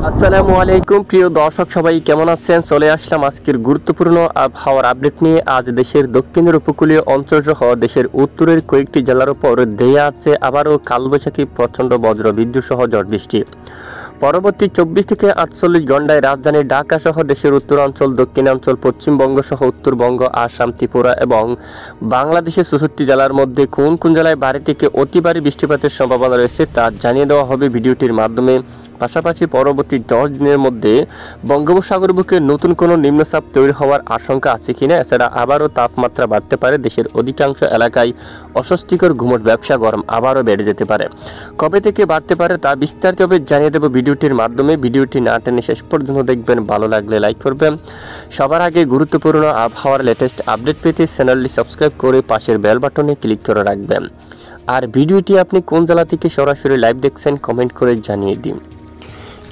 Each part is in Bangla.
আসসালামু আলাইকুম প্রিয় দর্শক, সবাই কেমন আছেন? চলে আসলাম আজকের গুরুত্বপূর্ণ আবহাওয়ার আপডেট নিয়ে। আজ দেশের দক্ষিণের উপকূলীয় অঞ্চল সহ দেশের উত্তরের কয়েকটি জেলার উপর দেয়া আছে আবারও কালবৈশাখী, প্রচণ্ড বজ্র বিদ্যুৎ সহ ঝড় বৃষ্টি। পরবর্তী 24 থেকে 48 ঘন্টায় রাজধানী ঢাকা সহ দেশের উত্তরাঞ্চল, দক্ষিণাঞ্চল, পশ্চিমবঙ্গ সহ উত্তরবঙ্গ, আসাম, ত্রিপুরা এবং বাংলাদেশের 64 জেলার মধ্যে কোন কোন জেলায় ভারী থেকে অতি ভারী বৃষ্টিপাতের সম্ভাবনা রয়েছে তা জানিয়ে দেওয়া হবে ভিডিওটির মাধ্যমে। পাশাপাশি পরবর্তী 10 দিনের মধ্যে বঙ্গোপসাগর বুকে নতুন কোনো নিম্নচাপ তৈরি হওয়ার আশঙ্কা আছে কিনা, এছাড়া আবারও তাপমাত্রা বাড়তে পারে, দেশের অধিকাংশ এলাকায় অস্বস্তিকর ঘুমট ব্যবসা, গরম আবারও বেড়ে যেতে পারে। কবে থেকে বাড়তে পারে তা বিস্তারিতভাবে জানিয়ে দেব ভিডিওটির মাধ্যমে। ভিডিওটি না টেনে শেষ পর্যন্ত দেখবেন, ভালো লাগলে লাইক করবেন। সবার আগে গুরুত্বপূর্ণ আবহাওয়ার লেটেস্ট আপডেট পেতে চ্যানেলটি সাবস্ক্রাইব করে পাশের বেল বাটনে ক্লিক করে রাখবেন। আর ভিডিওটি আপনি কোন জেলা থেকে সরাসরি লাইভ দেখছেন কমেন্ট করে জানিয়ে দিন।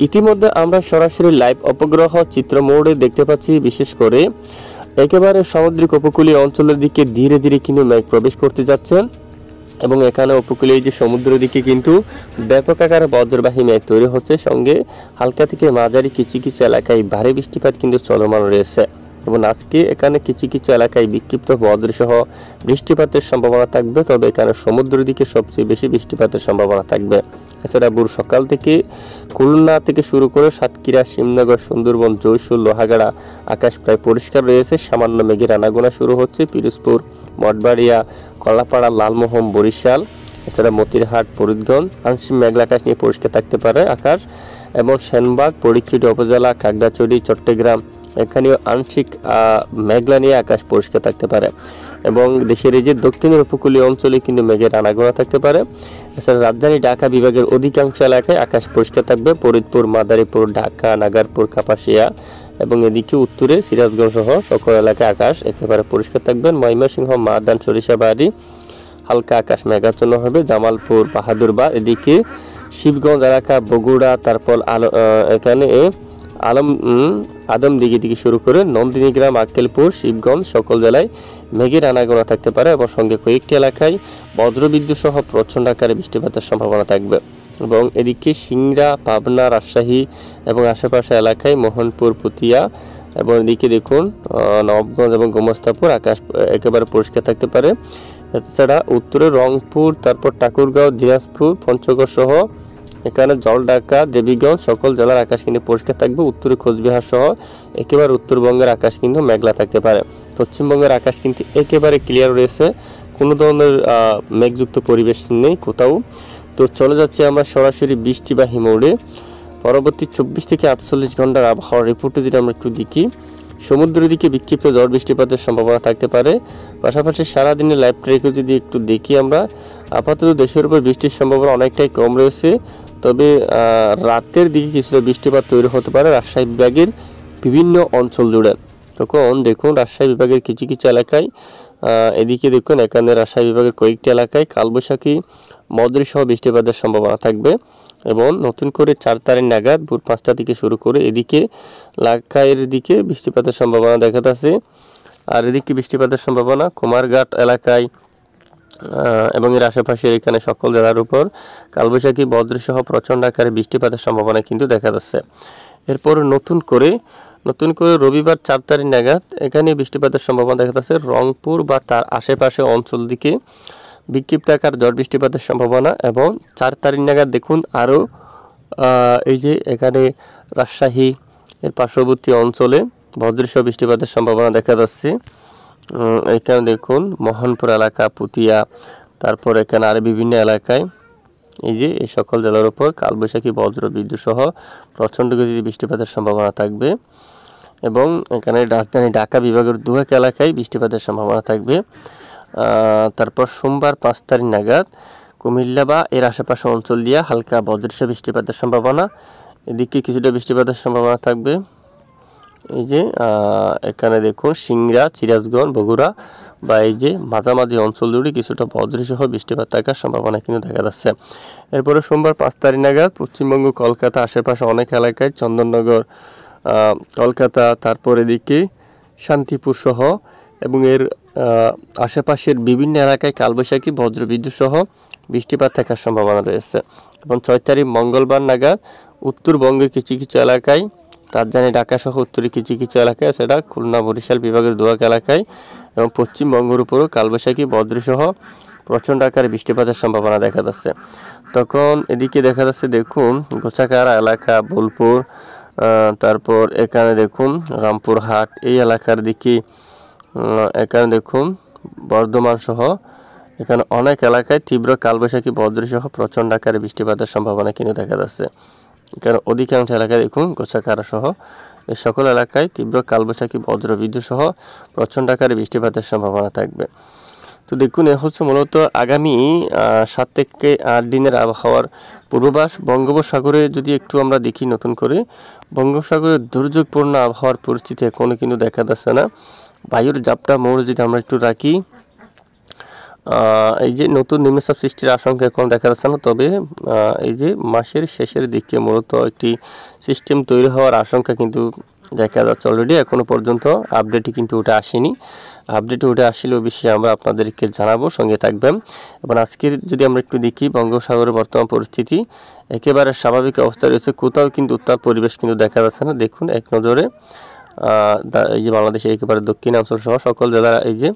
ইতিমধ্যে আমরা সরাসরি লাইভ উপগ্রহ চিত্র মোডে দেখতে পাচ্ছি, বিশেষ করে একেবারে সামুদ্রিক উপকূলীয় অঞ্চলের দিকে ধীরে ধীরে কিন্তু মেঘ প্রবেশ করতে যাচ্ছে এবং এখানে উপকূলীয় যে সমুদ্রের দিকে কিন্তু ব্যাপক আকারে বজ্রবাহী মেঘ তৈরি হচ্ছে, সঙ্গে হালকা থেকে মাঝারি কিছু কিছু এলাকায় ভারী বৃষ্টিপাত কিন্তু চলমান রয়েছে এবং আজকে এখানে কিছু কিছু এলাকায় বিক্ষিপ্ত বজ্রসহ বৃষ্টিপাতের সম্ভাবনা থাকবে, তবে এখানে সমুদ্রের দিকে সবচেয়ে বেশি বৃষ্টিপাতের সম্ভাবনা থাকবে। এছাড়া ভোর সকাল থেকে খুলনা থেকে শুরু করে সাতক্ষীরা, শিবনগর, সুন্দরবন, জয়সুর, লোহাগাড়া আকাশ প্রায় পরিষ্কার রয়েছে। সামান্য মেঘের আনাগোনা শুরু হচ্ছে পিরোজপুর, মঠবাড়িয়া, কলাপাড়া, লালমোহন, বরিশাল, এছাড়া মতিরহাট, ফরিদগঞ্জ আংশিক মেঘলা আকাশ নিয়ে পরিষ্কার থাকতে পারে আকাশ, এবং সেনবাগ, ফটিকছড়ি উপজেলা, খাগড়াছড়ি, চট্টগ্রাম এখানেও আংশিক মেঘলা নিয়ে আকাশ পরিষ্কার থাকতে পারে এবং দেশের এই যে দক্ষিণের উপকূলীয় অঞ্চলে কিন্তু মেঘের আনাগোনা থাকতে পারে। এছাড়া রাজধানী ঢাকা বিভাগের অধিকাংশ এলাকায় আকাশ পরিষ্কার থাকবে। ফরিদপুর, মাদারীপুর, ঢাকা, নাগারপুর, কাপাসিয়া এবং এদিকে উত্তরে সিরাজগঞ্জ সহ সকল এলাকায় আকাশ একেবারে পরিষ্কার থাকবে। ময়মনসিংহ, মাদান, সরিষাবাড়ি হালকা আকাশ মেঘাচ্ছন্ন হবে। জামালপুর, বাহাদুরবাদ এদিকে শিবগঞ্জ এলাকা, বগুড়া, তারপর এখানে আদমদিঘি থেকে শুরু করে নন্দিনীগ্রাম, আক্কেলপুর, শিবগঞ্জ সকল জেলায় মেঘের আনাগোনা থাকতে পারে এবং সঙ্গে কয়েকটি এলাকায় বজ্রবিদ্যুৎ সহ প্রচণ্ড আকারে বৃষ্টিপাতের সম্ভাবনা থাকবে এবং এদিকে সিংড়া, পাবনা, রাজশাহী এবং আশেপাশে এলাকায় মোহনপুর, পুতিয়া এবং এদিকে দেখুন নবাবগঞ্জ এবং গোমস্তাপুর আকাশ একেবারে পরিষ্কার থাকতে পারে। এছাড়া উত্তরে রংপুর, তারপর ঠাকুরগাঁও, দিনাজপুর, পঞ্চগড় সহ এখানে জলঢাকা, দেবীগঞ্জ সকল জেলার আকাশ কিন্তু পরিষ্কার থাকবে। উত্তরে কোচবিহার সহ একেবারে উত্তরবঙ্গের আকাশ কিন্তু মেঘলা থাকতে পারে। পশ্চিমবঙ্গের আকাশ কিন্তু একেবারে ক্লিয়ার রয়েছে, কোনো ধরনের মেঘযুক্ত পরিবেশ নেই কোথাও। তো চলে যাচ্ছে আমরা সরাসরি বৃষ্টিবাহী মোডে। পরবর্তী 24 থেকে 48 ঘন্টার আবহাওয়ার রিপোর্টে যদি আমরা একটু দেখি, সমুদ্রের দিকে বিক্ষিপ্ত ঝড় বৃষ্টিপাতের সম্ভাবনা থাকতে পারে। পাশাপাশি সারাদিনের লাইভ ট্রেকে যদি একটু দেখি আমরা, আপাতত দেশের উপর বৃষ্টির সম্ভাবনা অনেকটাই কম রয়েছে, তবে রাতের দিকে কিছুটা বৃষ্টিপাত তৈরি হতে পারে রাজশাহী বিভাগের বিভিন্ন অঞ্চল জুড়ে। তখন দেখুন রাজশাহী বিভাগের কিছু কিছু এলাকায়, এদিকে দেখুন এখানে রাজশাহী বিভাগের কয়েকটি এলাকায় কালবৈশাখী মদ্রি সহ বৃষ্টিপাতের সম্ভাবনা থাকবে এবং নতুন করে 4 তারিখ নাগাদ ভোর 5টা থেকে শুরু করে এদিকে লাখাইয়ের দিকে বৃষ্টিপাতের সম্ভাবনা দেখা যাচ্ছে। আর এদিকে বৃষ্টিপাতের সম্ভাবনা কুমারঘাট এলাকায় এবং এর আশেপাশে এখানে সকল জেলার উপর কালবৈশাখী বজ্রসহ প্রচণ্ড আকারে বৃষ্টিপাতের সম্ভাবনা কিন্তু দেখা যাচ্ছে। এরপর নতুন করে রবিবার 4 তারিখ নাগাদ এখানে বৃষ্টিপাতের সম্ভাবনা দেখা যাচ্ছে। রংপুর বা তার আশেপাশে অঞ্চল দিকে বিক্ষিপ্ত আকার ঝড় বৃষ্টিপাতের সম্ভাবনা এবং 4 তারিখ নাগাদ দেখুন আরও এই যে এখানে রাজশাহী এর পার্শ্ববর্তী অঞ্চলে বজ্রসহ বৃষ্টিপাতের সম্ভাবনা দেখা যাচ্ছে। এখানে দেখুন মোহনপুর এলাকা, পুতিয়া, তারপর এখানে আর বিভিন্ন এলাকায় এই যে এই সকল জেলার উপর কালবৈশাখী বজ্র বিদ্যুৎ সহ প্রচণ্ড গতিতে বৃষ্টিপাতের সম্ভাবনা থাকবে এবং এখানে রাজধানী ঢাকা বিভাগের দুয়েক এলাকায় বৃষ্টিপাতের সম্ভাবনা থাকবে। তারপর সোমবার 5 তারিখ নাগাদ কুমিল্লা বা এর আশেপাশে অঞ্চল দিয়ে হালকা বজ্রসহ বৃষ্টিপাতের সম্ভাবনা, এদিকে কিছুটা বৃষ্টিপাতের সম্ভাবনা থাকবে। এই যে এখানে দেখুন সিংড়া, সিরাজগঞ্জ, বগুড়া বা এই যে মাঝামাঝি অঞ্চল জুড়ে কিছুটা বজ্রসহ বৃষ্টিপাত থাকার সম্ভাবনা কিন্তু দেখা যাচ্ছে। এরপরে সোমবার 5 তারিখ নাগাদ পশ্চিমবঙ্গ, কলকাতা আশেপাশে অনেক এলাকায়, চন্দননগর, কলকাতা, তারপর এদিকে শান্তিপুর সহ এবং এর আশেপাশের বিভিন্ন এলাকায় কালবৈশাখী বজ্রবিদ্যুৎ সহ বৃষ্টিপাত থাকার সম্ভাবনা রয়েছে এবং 6 তারিখ মঙ্গলবার নাগাদ উত্তরবঙ্গের কিছু কিছু এলাকায়, রাজধানী ঢাকা সহ উত্তরের কিছু কিছু এলাকায়, সেটা খুলনা বরিশাল বিভাগের দোয়াক এলাকায় এবং পশ্চিমবঙ্গের উপরও কালবৈশাখী বজ্রসহ প্রচণ্ড আকারে বৃষ্টিপাতের সম্ভাবনা দেখা যাচ্ছে। তখন এদিকে দেখা যাচ্ছে দেখুন গোছাকাড়া এলাকা, বোলপুর, তারপর এখানে দেখুন রামপুরহাট, এই এলাকার দিকে এখানে দেখুন বর্ধমান সহ এখানে অনেক এলাকায় তীব্র কালবৈশাখী বজ্রসহ প্রচণ্ড আকারে বৃষ্টিপাতের সম্ভাবনা কিন্তু দেখা যাচ্ছে। কারণ অধিকাংশ এলাকায় দেখুন গোছাকাড়া সহ এই সকল এলাকায় তীব্র কালবৈশাখী বজ্রবিদ্যুৎ সহ প্রচণ্ড আকারে বৃষ্টিপাতের সম্ভাবনা থাকবে। তো দেখুন এ হচ্ছে মূলত আগামী 7 থেকে 8 দিনের আবহাওয়ার পূর্বাভাস। বঙ্গোপসাগরে যদি একটু আমরা দেখি নতুন করে, বঙ্গোপসাগরের দুর্যোগপূর্ণ আবহাওয়ার পরিস্থিতি এখনও কিন্তু দেখা যাচ্ছে না। বায়ুর জাপটা মোড় যদি আমরা একটু রাখি, এই যে নতুন নিম্নচাপ সৃষ্টির আশঙ্কা এখন দেখা যাচ্ছে না, তবে এই যে মাসের শেষের দিকে মূলত একটি সিস্টেম তৈরি হওয়ার আশঙ্কা কিন্তু দেখা যাচ্ছে অলরেডি। এখনও পর্যন্ত আপডেটই কিন্তু উঠে আসেনি। আপডেটে উঠে আসলে অবশ্যই আমরা আপনাদেরকে জানাবো, সঙ্গে থাকবেন। এবং আজকের যদি আমরা একটু দেখি বঙ্গোপসাগরের বর্তমান পরিস্থিতি একেবারে স্বাভাবিক অবস্থা রয়েছে, কোথাও কিন্তু উত্তাল পরিবেশ কিন্তু দেখা যাচ্ছে না। দেখুন এক নজরে এই যে বাংলাদেশের একেবারে দক্ষিণাঞ্চল সহ সকল জেলার এই যে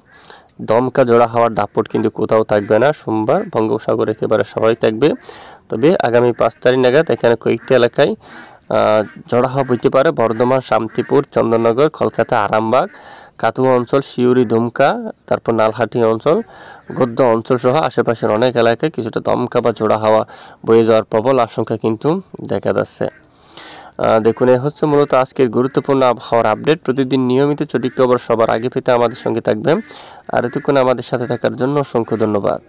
দমকা জোড়া হওয়ার দাপট কিন্তু কোথাও থাকবে না। সোমবার বঙ্গোপসাগর একেবারে স্বাভাবিক থাকবে, তবে আগামী 5 তারিখ নাগাদ এখানে কয়েকটি এলাকায় জোড়া হওয়া বইতে পারে। বর্ধমান, শান্তিপুর, চন্দননগর, কলকাতা, আরামবাগ, কাতুয়া অঞ্চল, শিউরি, দুমকা, তারপর নালহাটি অঞ্চল, গদ্য অঞ্চল সহ আশেপাশের অনেক এলাকায় কিছুটা দমকা বা জোড়া হাওয়া বয়ে যাওয়ার প্রবল আশঙ্কা কিন্তু দেখা যাচ্ছে। দেখুন এ হচ্ছে মূলত আজকের গুরুত্বপূর্ণ আবহাওয়ার আপডেট। প্রতিদিন নিয়মিত সঠিক খবর সবার আগে পেতে আমাদের সঙ্গে থাকবেন। আর এতক্ষণ আমাদের সাথে থাকার জন্য অসংখ্য ধন্যবাদ।